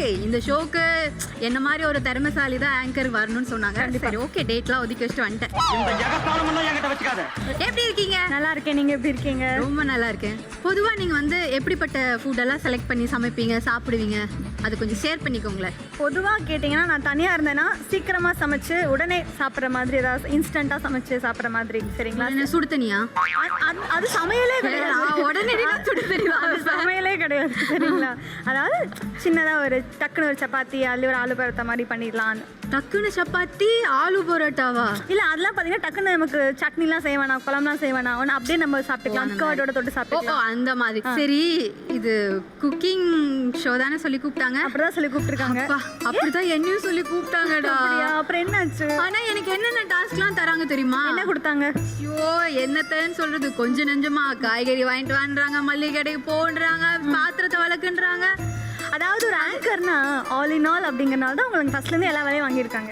Okay இந்த ஷோக்கு என்ன மாதிரி ஒரு திறமைசாலி தான் ஆங்கர் வரணும்னு சொன்னாங்க. சரி ஓகே டேட்லாம் ஒதுக்கி வச்சுட்டு வந்துட்டேன். எப்படி இருக்கீங்க? நல்லா இருக்கேன். நீங்க எப்படி இருக்கீங்க? ரொம்ப நல்லா இருக்கேன். பொதுவா நீங்க வந்து எப்படிப்பட்ட ஃபுட்டெல்லாம் செலக்ட் பண்ணி சமைப்பீங்க சாப்பிடுவீங்க அது கொஞ்சம் ஷேர் பண்ணிக்கோங்களேன். பொதுவா கேட்டீங்கன்னா நான் தனியா இருந்தேன்னா சீக்கிரமா சமைச்சு உடனே சாப்பிட்ற மாதிரி ஏதாவது இன்ஸ்டன்டா சமைச்சு சாப்பிட்ற மாதிரி. சரிங்களா? என்ன சுடு தனியா? அது சமையலே கிடையாது. உடனே சுடு தனியா? அது சமையலே கிடையாது. சரிங்களா? அதாவது சின்னதா ஒரு டக்குன்னு ஒரு சப்பாத்தி அதுல ஒரு ஆலு பரோட்டா மாதிரி பண்ணிடலாம். டக்குன்னு சப்பாத்தி ஆலு பரோட்டாவா? இல்ல அதெல்லாம் பாத்தீங்கன்னா டக்குன்னு நமக்கு சட்னிலாம் செய்ய வேணாம், குழம்புலாம் செய்ய வேணாம், ஒன்று அப்படியே நம்ம சாப்பிட்டுக்கலாம். கர்டோட தொட்டு சாப்பிட்டுக்கலாம். அந்த மாதிரி. சரி இது குக்கிங் ஷோ தானே சொல்லி கூப்பிட்டாங்க? அப்படிதான் சொல்லி கூப்பிட்டுருக்காங்க. அப்படிதான் என்னையும் சொல்லி கூப்பிட்டாங்கடா. அப்புறம் என்னாச்சு? ஆனா எனக்கு என்னென்ன டாஸ்க்லாம் தராங்க தெரியுமா? என்ன கொடுத்தாங்க? ஐயோ என்னத்தன்னு சொல்றது, கொஞ்சம் நெஞ்சமா காய்கறி வாங்கிட்டு வாங்குறாங்க, மல்லிகை கடைக்கு போன்றாங்க, பாத்திரத்தை வளர்க்குன்றாங்க. அதாவது ஒரு ஆங்கர்னா ஆல் இன் ஆல் அப்படிங்கறனால தான் உங்களுக்கு ஃபர்ஸ்ட்ல இருந்து எல்லா வேலையும் வாங்கியிருக்காங்க.